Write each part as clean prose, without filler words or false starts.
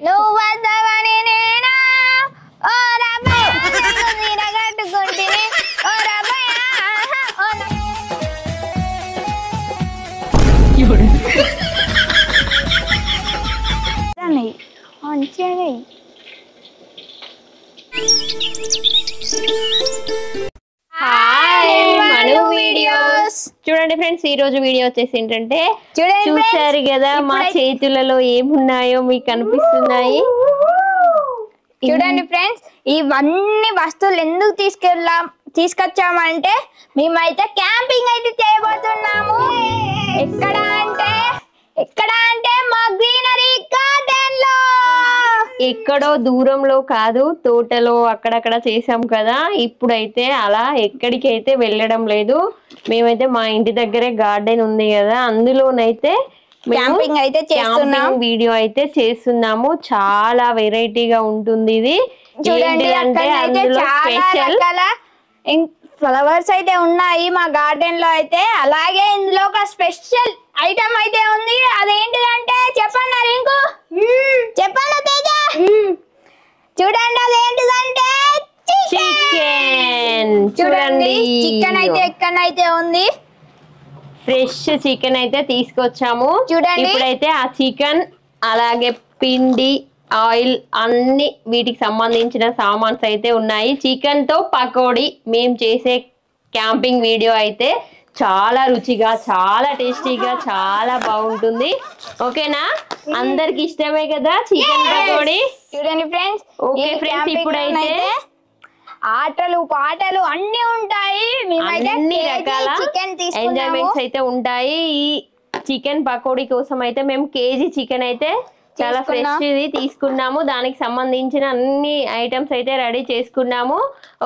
నువ్వు వద్దవని నేనా ఓ రబ్బయ్య నీడ కట్టుకుంటిని ఓ రబ్బయ్య చూడండి ఫ్రెండ్స్, ఈ రోజు వీడియో వచ్చేసి ఏంటంటే చూసారు కదా మా చేతులలో ఏమున్నాయో మీకు కనిపిస్తున్నాయి. చూడండి ఫ్రెండ్స్, ఇవన్నీ వస్తువులు ఎందుకు తీసుకొచ్చామంటే మేమైతే క్యాంపింగ్ అయితే చేయబోతున్నాము. ఎక్కడ అంటే మా గ్రీనరీ గార్డెన్ లో, ఎక్కడో దూరంలో కాదు, తోటలో అక్కడక్కడ చేసాం కదా. ఇప్పుడైతే అలా ఎక్కడికైతే వెళ్ళడం లేదు. మేమైతే మా ఇంటి దగ్గరే గార్డెన్ ఉంది కదా, అందులోనైతే క్యాంపింగ్ అయితే చేస్తున్నాం. వీడియో అయితే చేస్తున్నాము. చాలా వెరైటీగా ఉంటుంది ఇది. చూడండి, ఫ్లవర్స్ అయితే ఉన్నాయి మా గార్డెన్ లో అయితే. అలాగే ఇందులో ఒక స్పెషల్ ఐటమ్ అయితే ఉంది. అదేంటిదంటే చెప్పన్నా రింకు, చెప్పన్నా తేజ. చూడండి, అదేంటిదంటే చికెన్. చూడండి, చికెన్ అయితే ఎక్కడైతే ఉంది. ఫ్రెష్ చికెన్ అయితే తీసుకొచ్చాము. చూడండి, ఇప్పుడైతే ఆ చికెన్ అలాగే పిండి, ఆయిల్ అన్ని వీటికి సంబంధించిన సామాన్స్ అయితే ఉన్నాయి. చికెన్ తో పకోడీ మేము చేసే క్యాంపింగ్ వీడియో అయితే చాలా రుచిగా, చాలా టేస్టీగా, చాలా బాగుంటుంది. ఓకేనా? అందరికి ఇష్టమే కదా చికెన్ పకోడీ. చూడండి ఫ్రెండ్స్, ఓకే ఫ్రెండ్స్, ఇప్పుడైతే ఆటలు పాటలు అన్ని ఉంటాయి. అన్ని రకాల ఎంజాయ్మెంట్స్ అయితే ఉంటాయి. ఈ చికెన్ పకోడీ కోసం అయితే మేము కేజీ చికెన్ అయితే చాలా ఫ్రెష్ ఇది తీసుకున్నాము. దానికి సంబంధించిన అన్ని ఐటమ్స్ అయితే రెడీ చేసుకున్నాము.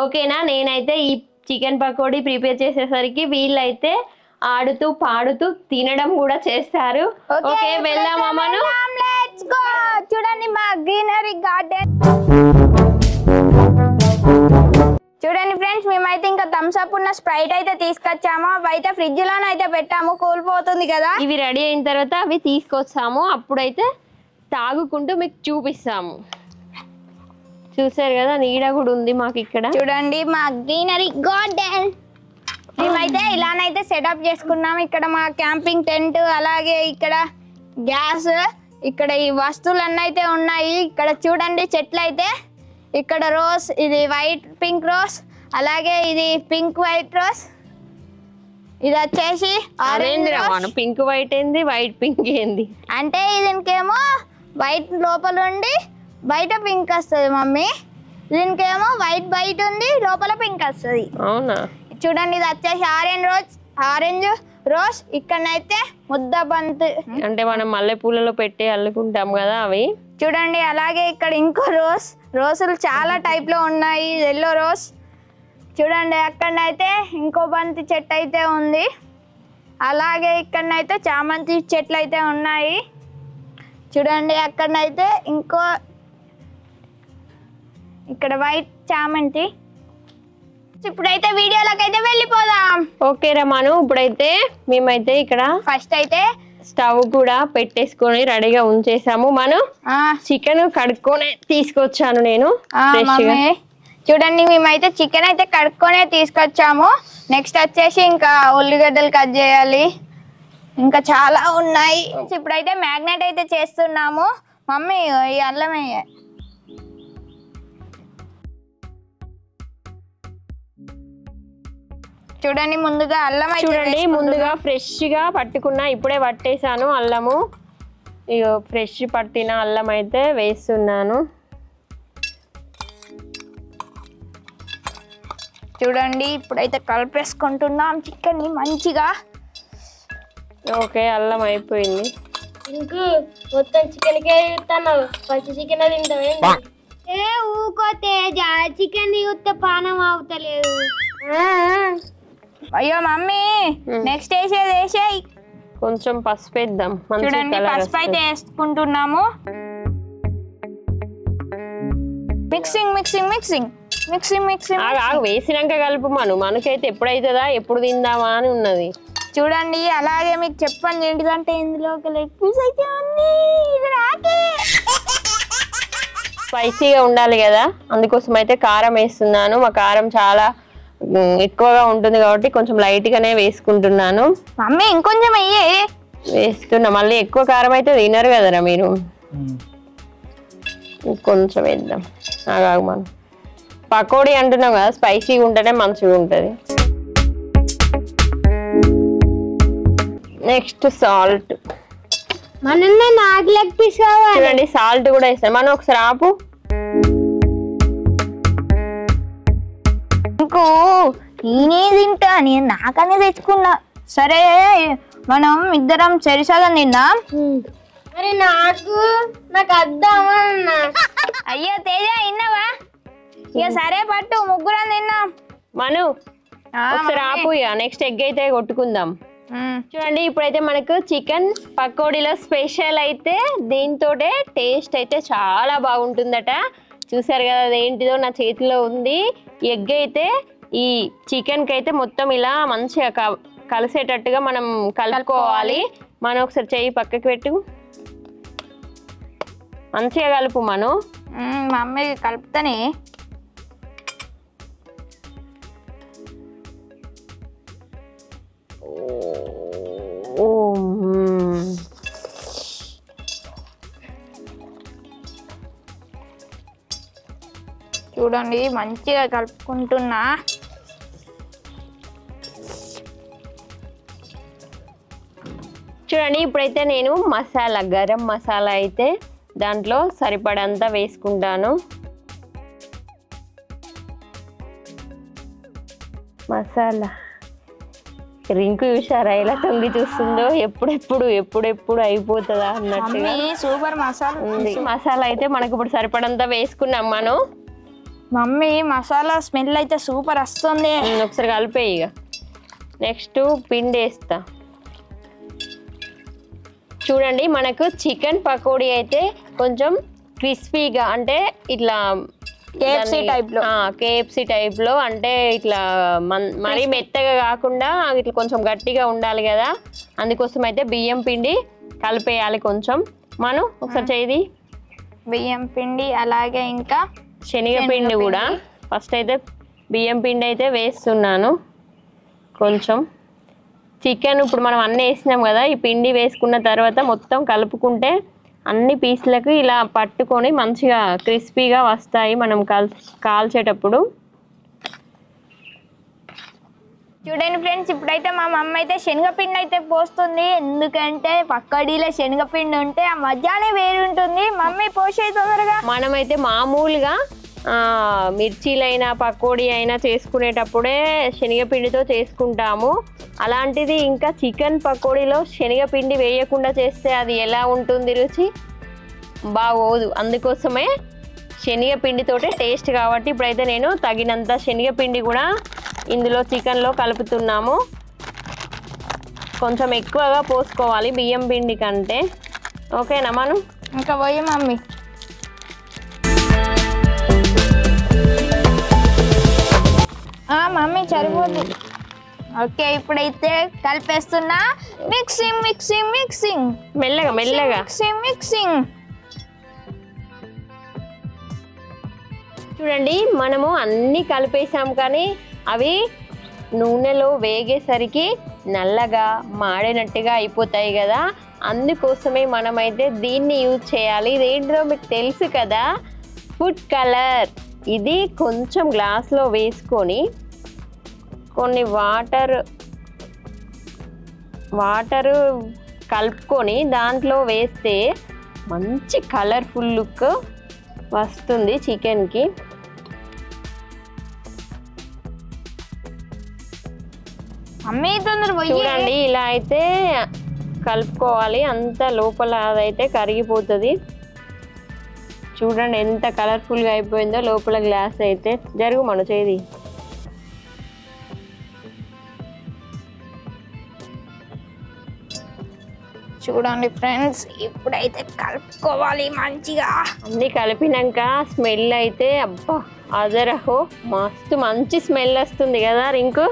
ఓకేనా? నేనైతే ఈ చికెన్ పకోడీ ప్రిపేర్ చేసేసరికి వీళ్ళైతే ఆడుతూ పాడుతూ తినడం కూడా చేస్తారు. ఓకే, వెళ్దామా మనం? చూడండి, మా గ్రీనరీ గార్డెన్. చూడండి ఫ్రెండ్స్, మేమైతే ఇంకా థమ్స్ అప్ ఉన్న స్ప్రైట్ అయితే తీసుకొచ్చాము. అవి అయితే ఫ్రిడ్జ్ లోనైతే పెట్టాము, కూలిపోతుంది కదా. ఇవి రెడీ అయిన తర్వాత అవి తీసుకొచ్చాము. అప్పుడైతే తాగుకుంటూ మీకు చూపిస్తాము. చూసారు కదా, నీడ కూడా ఉంది మాకు ఇక్కడ. చూడండి, మా గ్రీనరీ గార్డెన్. మేమైతే ఇలానైతే సెటప్ చేసుకున్నాము. ఇక్కడ మా క్యాంపింగ్ టెంట్, అలాగే ఇక్కడ గ్యాస్, ఇక్కడ ఈ వస్తువులన్నీ అయితే ఉన్నాయి. ఇక్కడ చూడండి చెట్లు అయితే, ఇక్కడ రోజ్, ఇది వైట్ పింక్ రోజ్, అలాగే ఇది పింక్ వైట్ రోజ్, ఇది వచ్చేసి ఆరెంజ్. పింక్ వైట్ ఏంది, వైట్ పింక్ ఏంది అంటే దీనికేమో వైట్ లోపల ఉండి బయట పింక్ వస్తుంది మమ్మీ. దీనికేమో వైట్ బయట ఉంది, లోపల పింక్ వస్తుంది. అవునా? చూడండి, ఇది వచ్చేసి ఆరెంజ్ రోజ్. ఇక్కడనైతే ముద్ద బంతి, అంటే మనం మల్లెపూలలో పెట్టి అల్లుకుంటాం కదా అవి. చూడండి, అలాగే ఇక్కడ ఇంకో రోజులు చాలా టైప్ లో ఉన్నాయి. Yellow rose. చూడండి, అక్కడనైతే ఇంకో బంతి చెట్టు అయితే ఉంది. అలాగే ఇక్కడనైతే చామంతి చెట్లు అయితే ఉన్నాయి. చూడండి, అక్కడనైతే ఇక్కడ వైట్ చామంతి. ఇప్పుడైతే వీడియోలోకి అయితే వెళ్ళిపోదాం. ఓకే రమాను, ఇప్పుడైతే మేమైతే ఇక్కడ ఫస్ట్ అయితే స్టవ్ కూడా పెట్టేసుకొని రెడీగా ఉంచేసాము. మనం చికెన్ కడుక్కొని తీసుకొచ్చాను నేను. చూడండి, మేమైతే చికెన్ అయితే కడుక్కొనే తీసుకొచ్చాము. నెక్స్ట్ వచ్చేసి ఇంకా ఉల్లిగడ్డలు కట్ చేయాలి, ఇంకా చాలా ఉన్నాయి. ఇప్పుడైతే మ్యాగ్నెట్ అయితే చేస్తున్నాము. మమ్మీ, ఈ అల్లం చూడండి, ముందుగా అల్లం చూడండి, ముందుగా ఫ్రెష్ గా పట్టుకున్న, ఇప్పుడే పట్టేసాను అల్లము. ఇగో ఫ్రెష్ పట్టిన అల్లం అయితే వేస్తున్నాను. చూడండి, ఇప్పుడైతే కలిపేసుకుంటున్నాం చికెన్ ని మంచిగా. ఓకే, అల్లం అయిపోయింది. ఇంకో మొత్తం చికెన్ కే తింటాను, పచ్చి చికెన్ తింటావు. ఏ ఊకో తేజ, చికెన్ చూస్తే పానం అవుతలేదు. అయ్యో మమ్మీ, నెక్స్ట్ వేసేది కొంచెం పసుపు వేద్దాం. చూడండి, పసుపు అయితే వేసుకుంటున్నాము. Mixing mixing mixing mixing mixing వేసినాక కలుపు. మనకైతే ఎప్పుడైతుందా, ఎప్పుడు తిందామా అని ఉన్నది. చూడండి, అలాగే మీకు చెప్పండి ఏంటిదంటే ఇందులో లెగ్ పీస్ అయితే ఉంది. ఇది రాకే స్పైసీగా ఉండాలి కదా, అందుకోసం అయితే కారం వేస్తున్నాను. మా కారం చాలా ఎక్కువగా ఉంటుంది కాబట్టి కొంచెం లైట్ గానే వేసుకుంటున్నాను. మమ్మీ ఇంకొంచెం అయ్యే వేస్తున్నా, మళ్ళీ ఎక్కువ కారం అయితే తినరు కదరా మీరు. కొంచెం వేద్దాం. మనం పకోడీ అంటున్నాం కదా, స్పైసీగా ఉంటేనే మంచిగా ఉంటుంది. Next salt. నాకు లెగ్ పీస్ కావాలి. చూడండి సాల్ట్ కూడా వేస్తాను. మనం ఒకసారి ఆపు. ఇంకో నేనే తింటా, నేను నాకనే తెచ్చుకున్నా. సరే మనం ఇద్దరం సరిసగా తిందాం. మరి నాకు అద్దామన్నా. అయ్యో తేజ విన్నావా? ఇక సరే పట్టు, ముగ్గురం తిన్నాం. మను ఒకసారి ఆపు. నెక్స్ట్ ఎగ్ అయితే కొట్టుకుందాం. చూడండి ఇప్పుడైతే మనకు చికెన్ పకోడీలో స్పెషల్ అయితే దీంతో టేస్ట్ అయితే చాలా బాగుంటుందట. చూసారు కదా, అదేంటిదో నా చేతిలో ఉంది. ఎగ్ అయితే ఈ చికెన్ కి అయితే మొత్తం ఇలా మంచిగా కలిసేటట్టుగా మనం కలుపుకోవాలి. మనం ఒకసారి చెయ్యి పక్కకి పెట్టు, మంచిగా కలుపు. మను మమ్మీ కలుపుతానే. చూడండి మంచిగా కలుపుకుంటున్నా. చూడండి ఇప్పుడైతే నేను మసాలా, గరం మసాలా అయితే దాంట్లో సరిపడంతా వేసుకుంటాను. మసాలా రింకు చూసారా ఎలా తొంగి చూస్తుందో, ఎప్పుడెప్పుడు అయిపోతుందా అన్నట్టుగా. సూపర్ మసాలా ఉంది. మసాలా అయితే మనకు ఇప్పుడు సరిపడంతా వేసుకున్నాం. మనం మమ్మీ మసాలా స్మెల్ అయితే సూపర్ వస్తుంది. ఒకసారి కలిపే. ఇక నెక్స్ట్ పిండి వేస్తా. చూడండి మనకు చికెన్ పకోడీ అయితే కొంచెం క్రిస్పీగా, అంటే ఇట్లా కేఎఫ్సి టైప్ లో, అంటే ఇట్లా మరీ మెత్తగా కాకుండా ఇట్లా కొంచెం గట్టిగా ఉండాలి కదా, అందుకోసం అయితే బియ్యం పిండి కలిపేయాలి కొంచెం. మనం ఒకసారి చేయి. బియ్యం పిండి అలాగే ఇంకా శనగపిండి కూడా. ఫస్ట్ అయితే బియ్యం పిండి అయితే వేస్తున్నాను కొంచెం. చికెన్ ఇప్పుడు మనం అన్నీ వేసినాం కదా, ఈ పిండి వేసుకున్న తర్వాత మొత్తం కలుపుకుంటే అన్ని పీసులకు ఇలా పట్టుకొని మంచిగా క్రిస్పీగా వస్తాయి మనం కాల్చేటప్పుడు. చూడండి ఫ్రెండ్స్, ఇప్పుడైతే మా మమ్మ అయితే శనగపిండి అయితే పోస్తుంది. ఎందుకంటే పకోడీలో శనగపిండి ఉంటే ఆ మధ్యానే వేరు ఉంటుంది. మమ్మీ పోసే తొందరగా. మనమైతే మామూలుగా మిర్చీలైనా పకోడీ అయినా చేసుకునేటప్పుడే శనగపిండితో చేసుకుంటాము. అలాంటిది ఇంకా చికెన్ పకోడీలో శనగపిండి వేయకుండా చేస్తే అది ఎలా ఉంటుంది రుచి? బాగోదు. అందుకోసమే శనగపిండితోటే టేస్ట్ కాబట్టి ఇప్పుడైతే నేను తగినంత శనగపిండి కూడా ఇందులో చికెన్లో కలుపుతున్నాము. కొంచెం ఎక్కువగా పోసుకోవాలి బియ్యం పిండి కంటే. ఓకేనా? మనం ఇంకా పోయి మమ్మీ. మమ్మీ సరిపోతుంది. ఓకే ఇప్పుడైతే కలిపేస్తున్నా. మిక్సింగ్ మిక్సింగ్ మిక్సింగ్, మెల్లగా మెల్లగా మిక్సింగ్ మిక్సింగ్. చూడండి మనము అన్నీ కలిపేసాం, కానీ అవి నూనెలో వేగేసరికి నల్లగా మాడినట్టుగా అయిపోతాయి కదా. అందుకోసమే మనమైతే దీన్ని యూజ్ చేయాలి. ఇదేంటో మీకు తెలుసు కదా, ఫుడ్ కలర్. ఇది కొంచెం గ్లాస్లో వేసుకొని కొన్ని వాటర్ కలుపుకొని దాంట్లో వేస్తే మంచి కలర్ఫుల్ లుక్ వస్తుంది చికెన్కి. చూడండి ఇలా అయితే కలుపుకోవాలి. అంత లోపల అదైతే కరిగిపోతుంది. చూడండి ఎంత కలర్ఫుల్గా అయిపోయిందో లోపల గ్లాస్ అయితే. జరుగు మన చేది. చూడండి ఫ్రెండ్స్, ఇప్పుడైతే కలుపుకోవాలి మంచిగా. అన్నీ కలిపినాక స్మెల్ అయితే అబ్బా అదరహో మస్తు మంచి స్మెల్ వస్తుంది కదా రింకు.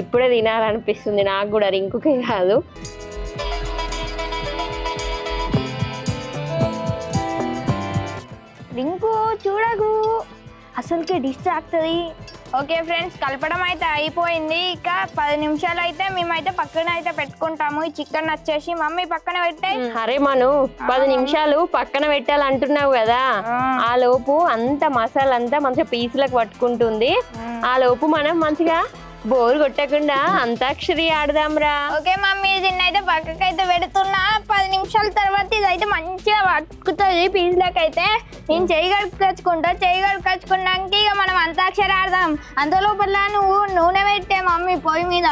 ఇప్పుడే తినాలనిపిస్తుంది నాకు కూడా, రింకుకే కాదు. రింకు చూడకు అసలుకి డిస్ట్రాక్ట్ అవుతుంది. ఓకే ఫ్రెండ్స్, కలపడం అయితే అయిపోయింది. ఇక 10 నిమిషాలు అయితే మేమైతే పక్కన అయితే పెట్టుకుంటాము. ఈ చికెన్ వచ్చేసి మమ్మీ పక్కన పెట్టే. అరే మను 10 నిమిషాలు పక్కన పెట్టాలంటున్నావు కదా, ఆ లోపు అంత మసాలా అంతా మంచిగా పీసులకు పట్టుకుంటుంది. ఆ లోపు మనం మంచిగా బోర్ కొట్టకుండా అంతాక్షరి ఆడదాంరా. ఓకే మమ్మీ, దీన్ని అయితే పక్కకైతే పెడుతున్నా. 10 నిమిషాల తర్వాత ఇదైతే మంచిగా పట్టుకుతుంది పీసులకైతే. నేను చెయ్యి కడుక్కొచ్చుకున్నాక ఇక మనం అంతాక్షరి ఆడదాం. అంత లోపల నువ్వు నూనె పెట్టే మమ్మీ పొయ్యి మీద.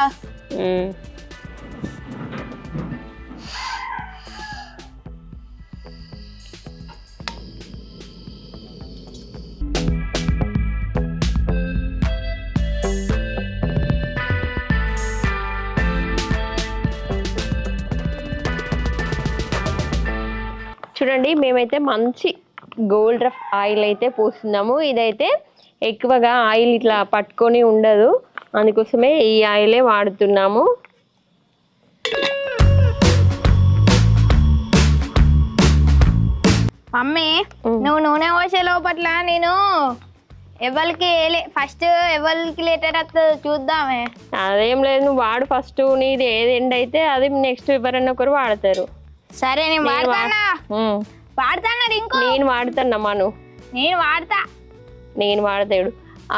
చూడండి, మేమైతే మంచి గోల్డ్ రఫ్ ఆయిల్ అయితే పోస్తున్నాము. ఇదైతే ఎక్కువగా ఆయిల్ ఇట్లా పట్టుకొని ఉండదు, అందుకోసమే ఈ ఆయిలే వాడుతున్నాము. మమ్మీ నువ్వు నూనె పోసే లోపట్ల నేను ఎవరికి ఫస్ట్ ఎవరికి లేటర్ వస్తుంది చూద్దామే. అదేం లేదు, నువ్వు వాడు ఫస్ట్. నీది ఏది ఎండ్ అయితే అది నెక్స్ట్ ఎవరన్నా ఒకరు వాడతారు. సరే నేను వాడతానా రింకు. నేను వాడుతున్నా మను. నేను వాడతాడు.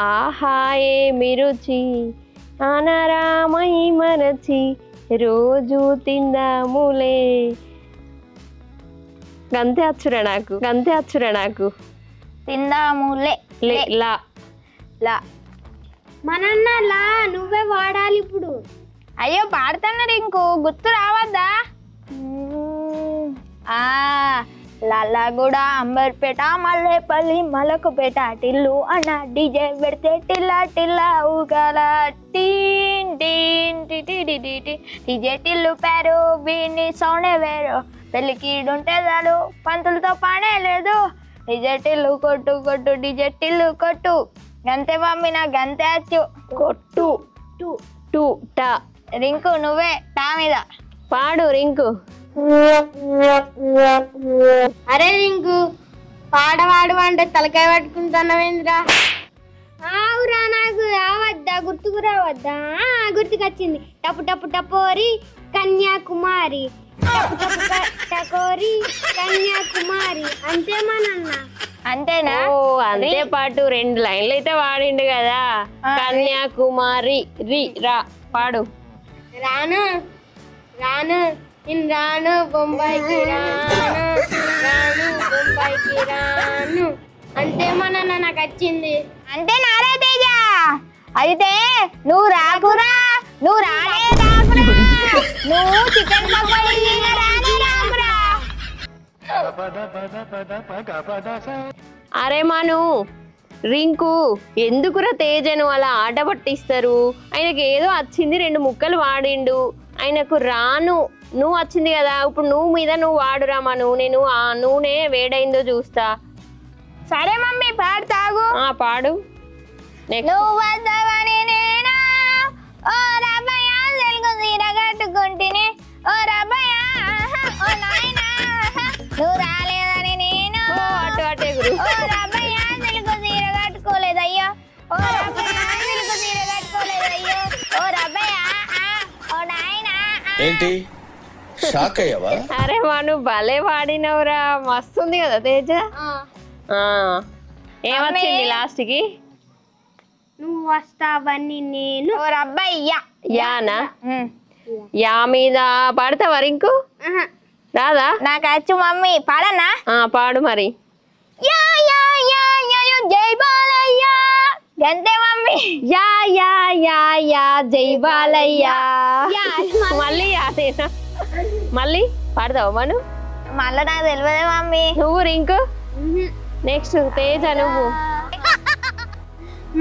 ఆహా ఏమి రుచి అనరామై మరచి రోజు తిందాములే. గంతే వచ్చురా నాకు. తిందాములే లా మనన్న లా నువ్వే వాడాలి ఇప్పుడు. అయ్యో పాడుతున్నా రింకు, గుర్తు రావద్దా? లల్లగూడ, అంబర్పేట, మల్లేపల్లి, మలకుపేట, టిల్లు అన్న డీజే పెడితే టిల్లా టిల్లా ఊగల టీన్ టీన్ డీజే టిల్లు పేరు వీని సౌండే వేరు. పెళ్ళికి ఉంటే చాలు పంతులతో పనే లేదు. డీజే టిల్లు కొట్టు కొట్టు డీజే టిల్లు కొట్టు. గంతే మమ్మీ, నా గంతే వచ్చు. కొట్టు టూ టా. రింకు నువ్వే టా మీద పాడు రింకు. అరే రింకు, పాడవాడు అంటే తలకాయ పట్టుకుంటున్నావేంద్రా? ఆవురా, నాకు రావద్దా? గుర్తుకు రావద్దా? గుర్తుకొచ్చింది. టప్పు టప్పు టపోరి కన్యాకుమారి, టప్పు టప్పు టకోరి కన్యాకుమారి. అంతేమానన్న? అంతేనా? ఓ అంతే పాటు 2 లైన్లు అయితే వాడిండు కదా. కన్యాకుమారి రి రా పాడు. రాను నేను రాను బొంబాయికి రాను. అంతేమోనన్న నాకు వచ్చింది. అంటే నారా తేజ, అయితే నువ్వు రాకురా, నువ్వు చికెన్ రాకురా. అరే మను, రింకు ఎందుకురా తేజను అలా ఆట పట్టిస్తారు? ఆయనకి ఏదో వచ్చింది, 2 ముక్కలు వాడిండు. ఆయనకు రాను నువ్వు వచ్చింది కదా, ఇప్పుడు నువ్వు మీద నువ్వు వాడురా మను. నేను ఆ నూనె వేడైందో చూస్తా. సరే మమ్మీ, పాడు. పాడు. నువ్వు వద్దావని నేనా ఓ రబ్బయ్య తెలుగు సీర కట్టుకుంటేనే ఓ రబ్బయ్య ఓ నాయనా నువ్వు రాలేదని నేను ఓ రబ్బయ్య తెలుగు సీర కట్టుకోలేదయ్యో ఓ రబ్బయ్య తెలుగు సీర కట్టుకోలేదయ్యో ఓ రబ్బయ్య ఓ నాయనా. ఏంటి షాక్ అయ్యావా? అరే మను భలే వాడినవురా, మస్తుంది కదా తేజ. ఏమొచ్చింది లాస్ట్ కి? నువ్వు వస్తావని నేను ఓ రబ్బయ్య. యానా? యా మీద పాడతావా రింకు? రాదా? నాకు వచ్చు మమ్మీ, పాడనా? పాడు మరి. Yeah yeah yeah yeah yeah జై బాలయ్య. గంతే mummy. Yeah yeah yeah yeah జై బాలయ్య. మళ్ళీ అదేనా? మళ్ళీ పాడతావా మను? మళ్ళా నాకు తెలియదే మమ్మీ. నువ్వు రింకు. నెక్స్ట్ తేజ నువ్వు.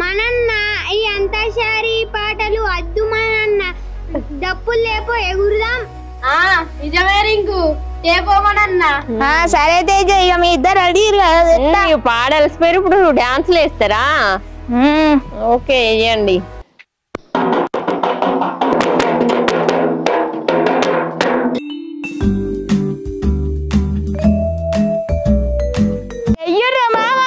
మనన్న ఈ అంతాక్షరి పాటలు వద్దు మనన్న, డప్పులు లేపో ఎగురుదాం. నిజమే రింకు, లేపోమనన్న. సరే తేజ, ఇక మీ ఇద్దరు రెడీ పాడలిసిపోయారు, ఇప్పుడు డాన్స్లు వేస్తారా? ఓకే వేయండి. మామా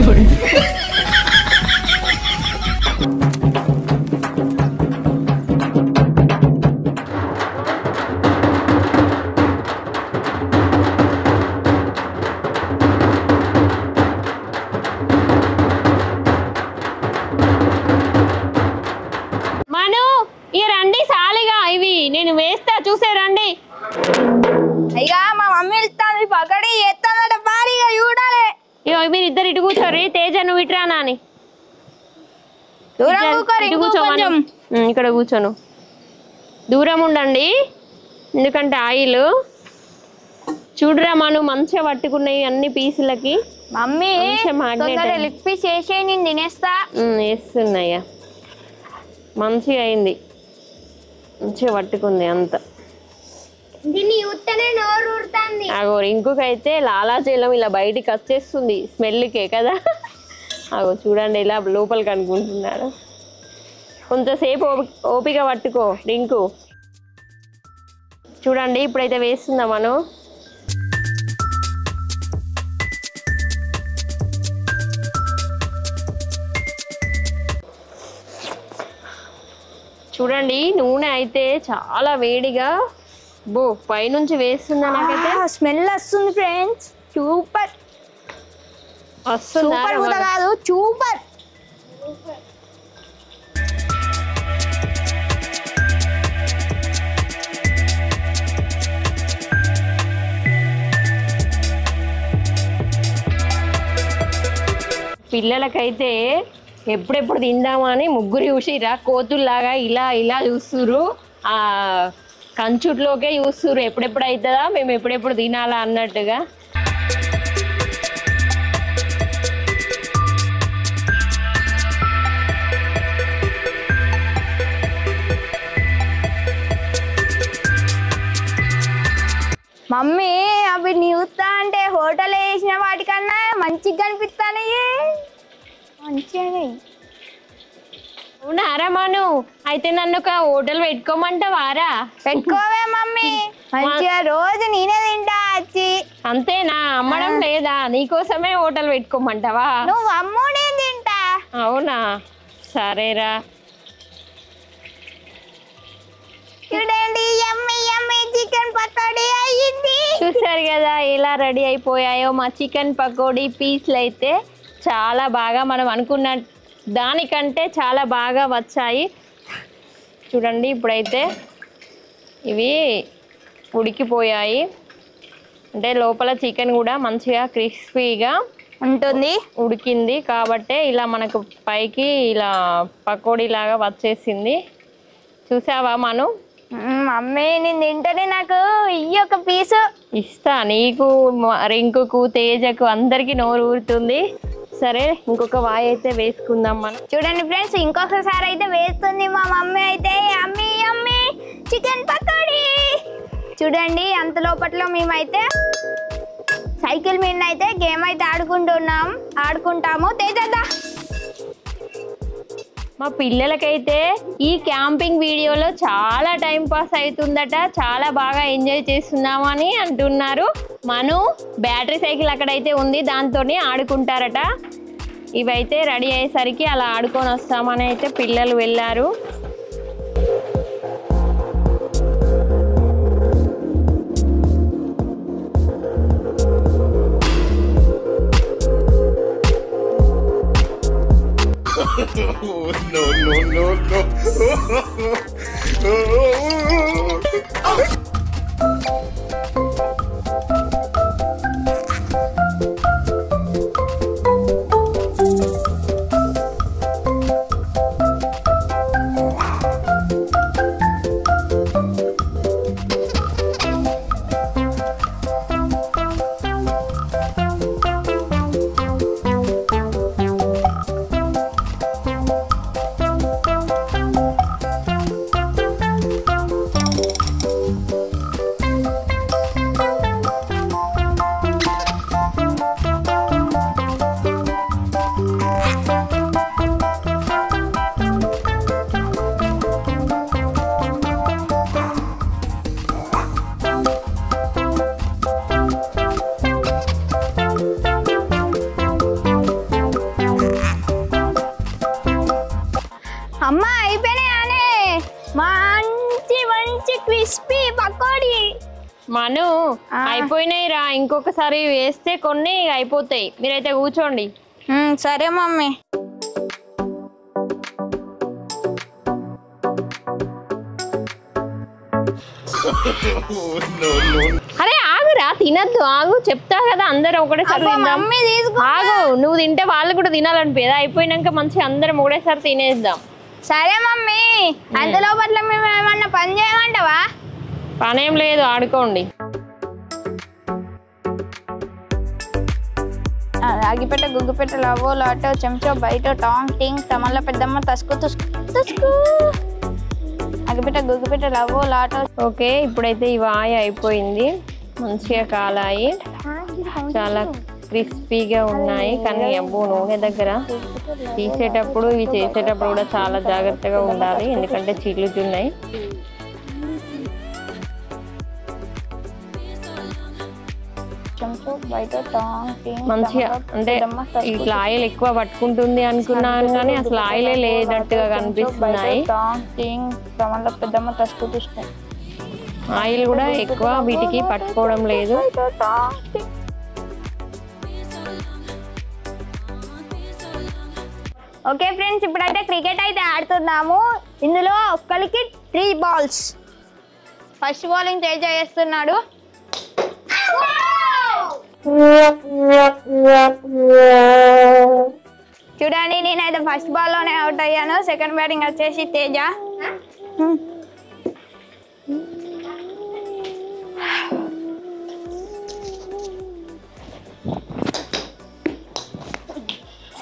మను ఇక రండి సాలిగా ఇవి నేను వేస్తా చూసే రండి. అయ్యా మా మమ్మీ వెళ్తాను పకడి ఎత్తానట భారీగా చూడాలి. ఇగో మీరు ఇద్దరు ఇటు కూర్చోరి. తేజ నువ్వు ఇటురా నాని. దూరం కూకోరు, ఇటు ఇంకో కూర్చో మను. కొంచెం. ఇక్కడ కూర్చోను. దూరం ఉండండి ఎందుకంటే ఆయిల్ చూడరా మను మంచిగా పట్టుకున్నాయి అన్ని పీసులకి. మమ్మీ మంచిగా magnet అయింది. లెగ్ పీస్ వేసే నేను తినేస్తా. వేస్తున్నాయ్యా మంచిగా అయింది. మంచిగా పట్టుకుంది అంత. దీన్ని ఉత్తనే నోరు ఊరుతాంది. అగో ఇంకొకైతే లాలాజలం ఇలా బయటికి వచ్చేస్తుంది స్మెల్కే కదా. అగో చూడండి ఇలా లోపలికి అనుకుంటున్నాడు. కొంతసేపు ఓపిక పట్టుకో రింకు. చూడండి ఇప్పుడైతే వేస్తుందా మనం. చూడండి నూనె అయితే చాలా వేడిగా పైనుంచి వేస్తుందా నాకైతే. స్మెల్ వస్తుంది ఫ్రెండ్స్. సూపర్ వస్తుందా సూపర్ కూడా కాదు సూపర్. పిల్లలకైతే ఎప్పుడెప్పుడు తిందామని ముగ్గురు చూసిరా కోతుల్లాగా ఇలా ఇలా చూస్తురు. ఆ కంచుట్లోకే చూస్తురు ఎప్పుడెప్పుడు అవుతుందా మేము ఎప్పుడెప్పుడు తినాలా అన్నట్టుగా. మమ్మీ అవి నీవుతా అంటే హోటల్ వేసిన వాటికన్నా మంచిగా కనిపిస్తానే. మంచిగా అవునారా మను అయితే నన్ను ఒక హోటల్ పెట్టుకోమంటావారా? పెట్టుకోవే మమ్మీ. మంచిగా రోజు నేనే తింటా వచ్చి. అంతేనా? అమ్మడం లేదా? నీకోసమే హోటల్ పెట్టుకోమంటావా? నువ్వు అమ్ము నేను తింటా. అవునా సరేరా. చూడండి యమ్మీ యమ్మీ చికెన్ పకోడీ అయ్యింది. చూసారు కదా ఎలా రెడీ అయిపోయాయో మా చికెన్ పకోడీ పీస్లు అయితే చాలా బాగా మనం అనుకున్న దానికంటే చాలా బాగా వచ్చాయి. చూడండి ఇప్పుడైతే ఇవి ఉడికిపోయాయి. అంటే లోపల చికెన్ కూడా మంచిగా క్రిస్పీగా ఉంటుంది ఉడికింది కాబట్టి ఇలా మనకు పైకి ఇలా పకోడీ లాగా వచ్చేసింది. చూసావా మను? మమ్మీ నేను తింటేనే నాకు ఇయ్యి ఒక పీసు. ఇస్తా నీకు రింకుకు తేజకు అందరికి నోరు ఊరుతుంది. సరే ఇంకొక వాయి అయితే వేసుకుందాం మనం. చూడండి ఫ్రెండ్స్ ఇంకొకసారి అయితే వేస్తుంది మా మమ్మీ అయితే యమ్మీ యమ్మీ చికెన్ పకోడీ. చూడండి అంత లోపట్లో మేమైతే సైకిల్ మీద అయితే గేమ్ అయితే ఆడుకుంటాము. తేజద్దా మా పిల్లలకైతే ఈ క్యాంపింగ్ వీడియోలో చాలా టైం పాస్ అవుతుందట, చాలా బాగా ఎంజాయ్ చేస్తున్నామని అంటున్నారు. మను బ్యాటరీ సైకిల్ అక్కడైతే ఉంది దాంతోనే ఆడుకుంటారట. ఇవైతే రెడీ అయ్యేసరికి అలా ఆడుకొని వస్తామని అయితే పిల్లలు వెళ్ళారు. No, no, no, no. Crispy pakodi. మను అయిపోయినాయి రా, ఇంకొకసారి వేస్తే కొన్ని అయిపోతాయి. మీరైతే కూర్చోండి. సరే మమ్మీ. అరే ఆగురా, తినద్దు, ఆగు, చెప్తా కదా. అందరం ఒకటేసారి తిందాం. ఆగు, నువ్వు తింటే వాళ్ళు కూడా తినాలనిపించదా? అయిపోయినాక మంచిగా అందరం ఒకటేసారి తినేద్దాం. సరే మమ్మీ. అందులో పట్ల మేము ఏమన్నా పని చేయమంటావా? పనేం లేదు, ఆడుకోండి. రాగిపెట్ట, గుగ్గుపెట్ట, లవో లాటో, చెంచో, బయట, టాంగ్ టింగ్, తమల్ల పెద్దమ్మ, తస్కు తుస్కు తుస్కు. రాగిపెట్ట, గుగ్గుపెట్ట, లవో లాటో. ఓకే, ఇప్పుడైతే ఈ వాయ అయిపోయింది. మంచిగా కాలాయి, చాలా క్రిస్పీగా ఉన్నాయి. కానీ అబ్బో, నూనె దగ్గర తీసేటప్పుడు ఇవి చేసేటప్పుడు కూడా చాలా జాగ్రత్తగా ఉండాలి, ఎందుకంటే చిల్లుతున్నాయి. మంచిగా అంటే ఇట్లా ఆయిల్ ఎక్కువ పట్టుకుంటుంది అనుకున్నాను, కానీ అసలు ఆయిలే లేనట్టుగా కనిపిస్తున్నాయి. ఆయిల్ కూడా ఎక్కువ వీటికి పట్టుకోవడం లేదు. ఓకే ఫ్రెండ్స్, ఇప్పుడైతే క్రికెట్ అయితే ఆడుతున్నాము. ఇందులో ఒక్కరికి 3 balls. ఫస్ట్ బౌలింగ్ తేజ చేస్తున్నాడు. చూడండి, నేనైతే ఫస్ట్ బాల్లోనే అవుట్ అయ్యాను. సెకండ్ బ్యాటింగ్ వచ్చేసి తేజ.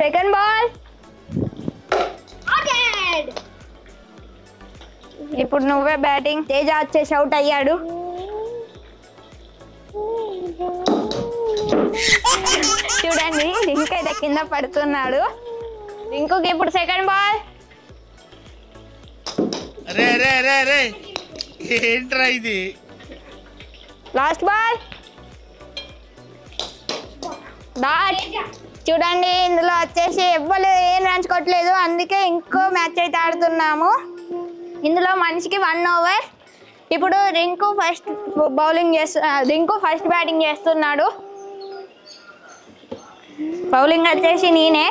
Second ball. ఇప్పుడు నువ్వే బ్యాటింగ్. తేజ వచ్చేసి అవుట్ అయ్యాడు. చూడండి, రింక్ అయితే కింద పడుతున్నాడు. రింకుకి ఇప్పుడు సెకండ్ బాల్. ఏంట్రా ఇది? Last ball. డాట్. చూడండి, ఇందులో వచ్చేసి ఎవ్వరు ఏం రన్స్ కొట్టలేదు, అందుకే ఇంకో మ్యాచ్ అయితే ఆడుతున్నాము. ఇందులో మనిషికి 1 over. ఇప్పుడు రింకు ఫస్ట్ బ్యాటింగ్ చేస్తున్నాడు. బౌలింగ్ వచ్చేసి నేనే.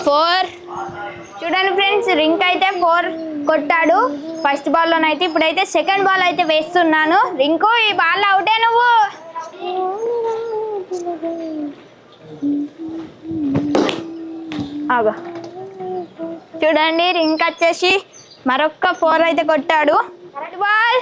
4. చూడండి ఫ్రెండ్స్, రింక్ అయితే 4 కొట్టాడు ఫస్ట్ బాల్లోనైతే. ఇప్పుడైతే సెకండ్ బాల్ అయితే వేస్తున్నాను. రింకు, ఈ బాల్ అవుటే నువ్వు. ఆగా. చూడండి, రింక్ వచ్చేసి మరొక్క 4 అయితే కొట్టాడు. బాల్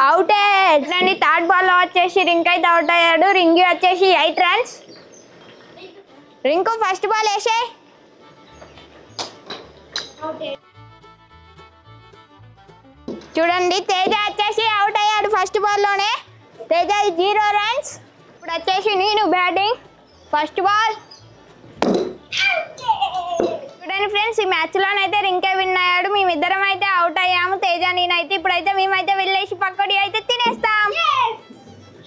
అవుటే. చూడండి, థర్డ్ బాల్లో వచ్చేసి రింక్ అయితే అవుట్ అయ్యాడు. రింగి వచ్చేసి 8 runs. రింకు ఫస్ట్ బాల్ వేసే. చూడండి, తేజ వచ్చేసి అవుట్ అయ్యాడు ఫస్ట్ బాల్లోనే. తేజ 0 runs. ఇప్పుడు వచ్చేసి నేను బ్యాటింగ్. First ball. చూడండి ఫ్రెండ్స్, ఈ మ్యాచ్లోనైతే రింకే విన్ అయ్యాడు. మేమిద్దరం అయితే అవుట్ అయ్యాము, తేజ నేనైతే. ఇప్పుడైతే మేమైతే వెళ్ళేసి పకోడీ అయితే తినేస్తాం.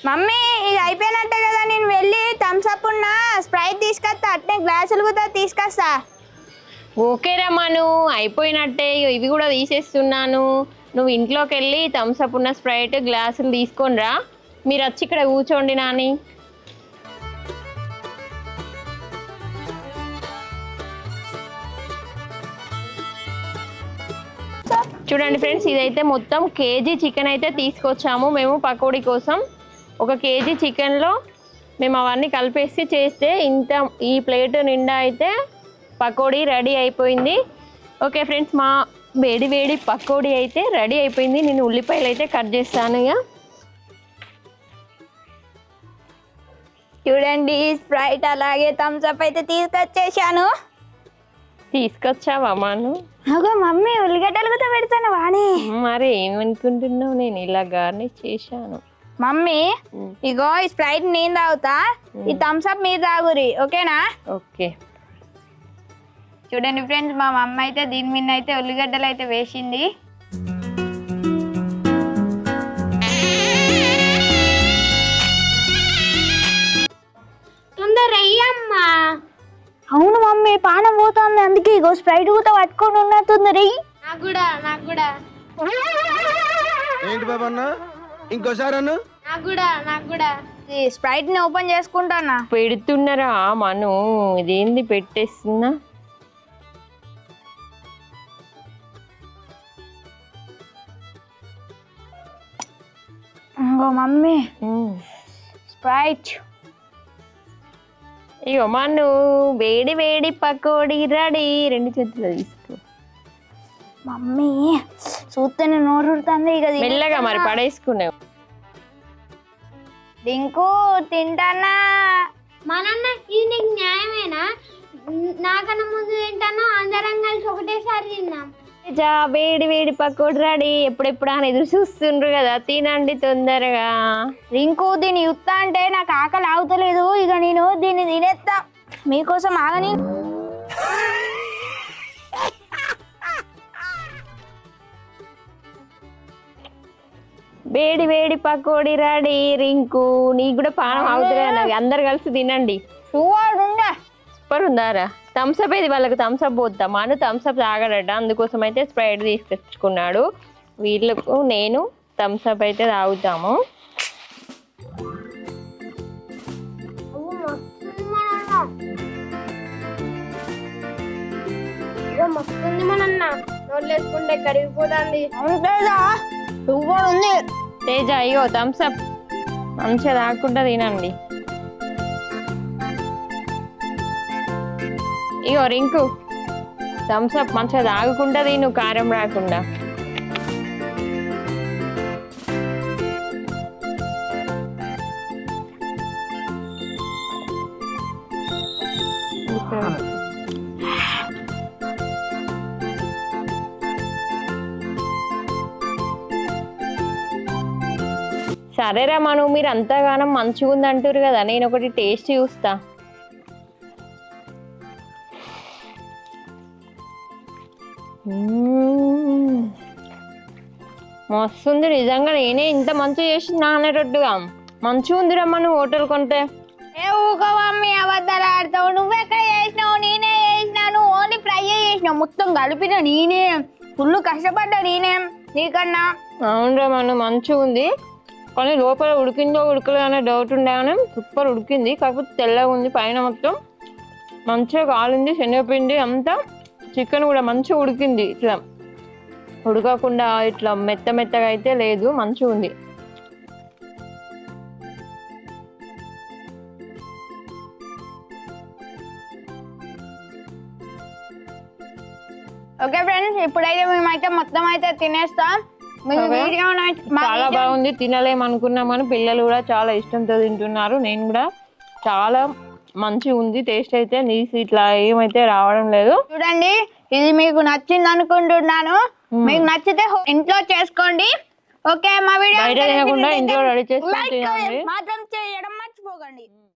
మమ్మీ, ఇది అయిపోయినట్టే కదా, నేను వెళ్ళి థమ్స్అప్ ఉన్న స్ప్రైట్ తీసుకొస్తా, అట్నే గ్లాసులు కూడా తీసుకొస్తా. ఓకే రమ్మను, అయిపోయినట్టే. ఇవి కూడా తీసేస్తున్నాను. నువ్వు ఇంట్లోకి వెళ్ళి థమ్స్అప్ ఉన్న స్ప్రైట్ గ్లాసులు తీసుకొని రా. మీరు వచ్చి ఇక్కడ కూర్చోండి నాని. చూడండి ఫ్రెండ్స్, ఇదైతే మొత్తం కేజీ చికెన్ అయితే తీసుకొచ్చాము మేము పకోడీ కోసం. 1 kg చికెన్లో మేము అవన్నీ కలిపేసి చేస్తే ఈ ప్లేట్ నిండా అయితే పకోడీ రెడీ అయిపోయింది. ఓకే ఫ్రెండ్స్, మా వేడి వేడి పకోడీ అయితే రెడీ అయిపోయింది. నేను ఉల్లిపాయలు అయితే కట్ చేస్తాను. ఇక చూడండి, స్ప్రైట్ అలాగే థమ్స్అప్ అయితే తీసుకొచ్చేసాను. తీసుకొచ్చావా మాను? అగో మమ్మీ, ఉల్లిగడ్డలు కూడా పెడతాను వాణి. మరి ఏమనుకుంటున్నావు, నేను ఇలా గార్నిష్ చేశాను. మమ్మీ, ఇగో ఈ స్ప్రైట్ నేను తాగుతా, ఈ థమ్స్అప్ మీరు తాగురి, ఓకేనా? ఓకే. చూడండి ఫ్రెండ్స్, మా మమ్మ అయితే దీని మీద అయితే ఉల్లిగడ్డలు అయితే వేసింది. తొందర పానం పోతుంది, అందుకే ఇగో స్ప్రైట్ కూడా పట్టుకొని ఉన్నట్టుంది రీ. నాకు కూడా ఏంటి బాబా అన్న ఇంకోసారి అన్న నాకు కూడా ఈ స్ప్రైట్ ని ఓపెన్ చేసుకుంటానా. పెడుతున్నారా మను, ఇదేంది పెట్టేస్తున్నా. ఇంకో మమ్మీ స్ప్రైట్. ఇగో మను వేడి వేడి పకోడీ రెడీ. 2 చేతులు తీసుకో మమ్మీ. చూస్తేనే నోరుతుంది ఇక. మెల్లగా మరి పడేసుకున్నావు. డింకు తింటానా. మా నాన్న ఇది నీకు న్యాయమేనా? నాకన్నా ముందు తింటాను, అందరం కలిసి ఒకటేసారి తిన్నాం. జా వేడి వేడి పకోడీ రెడీ. ఎప్పుడెప్పుడు అని ఎదురు చూస్తుండ్రు కదా, తినండి తొందరగా. రింకు దీన్ని యుత్త అంటే నాకు ఆకలి ఆగుతలేదు, ఇక నేను దీన్ని తినేస్తా మీకోసం. ఆగని వేడి వేడి పకోడీ రెడీ. రింకు నీకు కూడా పానం అవుతుంది, అందరు కలిసి తినండి. సూపర్ ఉందారా. థమ్స్అప్ ఇది వాళ్ళకి థమ్స్అప్ పోద్దాం. మాను థమ్స్అప్ తాగడట, అందుకోసం అయితే స్ప్రైట్ తీసుకొచ్చుకున్నాడు. వీళ్ళకు నేను థమ్స్అప్ అయితే తాగుతాము. మస్తుంది మా నాన్న, నోళ్ళు వేసుకుంటే కరిగిపోతుంది. సూపర్ ఉంది. తేజ అయ్యో థమ్స్అప్ మంచిగా తాగకుండా తినండి. ఇగో రింకు థమ్స్అప్ మంచిగా తాగకుండా తిను, కారం రాకుండా. సరేరా మను, మీరు అంతగానం మంచిగా ఉంది అంటారు కదా, నేను ఒకటి టేస్ట్ చూస్తా. మస్తుంది నిజంగా. నేనే ఇంత మంచిగా చేసిందా అనేటట్టుగా మంచిగా ఉంది రమ్మ. నువ్వు హోటల్ కొంటే ఏ ఊకో మమ్మీ, అబద్ధాలు ఆడతావు. నువ్వెక్కడ చేసినావు? నేనే చేసినా. నువ్వు ఓన్లీ ఫ్రై చేసినావు, మొత్తం కలిపిన నేనే. ఫుల్ కష్టపడ్డా నేనే నీకన్నా. అవునరా మను, మంచిగా ఉంది. కానీ లోపల ఉడికిందో ఉడకలేదు అనే డౌట్ ఉండే, కానీ సూపర్ ఉడికింది. కాకపోతే తెల్లగా ఉంది, పైన మొత్తం మంచిగా కాలింది. శనగపిండి అంతా, చికెన్ కూడా మంచిగా ఉడికింది. ఇట్లా ఉడకకుండా ఇట్లా మెత్త మెత్తగా అయితే లేదు, మంచిగా ఉంది. ఓకే ఫ్రెండ్స్, ఇప్పుడైతే మేమైతే మొత్తం అయితే తినేస్తాం. చాలా బాగుంది. తినలేము అనుకున్నాం కానీ పిల్లలు కూడా చాలా ఇష్టంతో తింటున్నారు. నేను కూడా చాలా మంచిగా ఉంది టేస్ట్ అయితే. నీసి ఇట్లా ఏమైతే రావడం లేదు. చూడండి, ఇది మీకు నచ్చింది అనుకుంటున్నాను. మీకు నచ్చితే ఇంట్లో చేసుకోండి. ఓకే, మా వీడియో బయట తినకుండా ఇంట్లో రెడీ చేసుకొని తినండి. మాత్రం చేయడం మర్చిపోకండి.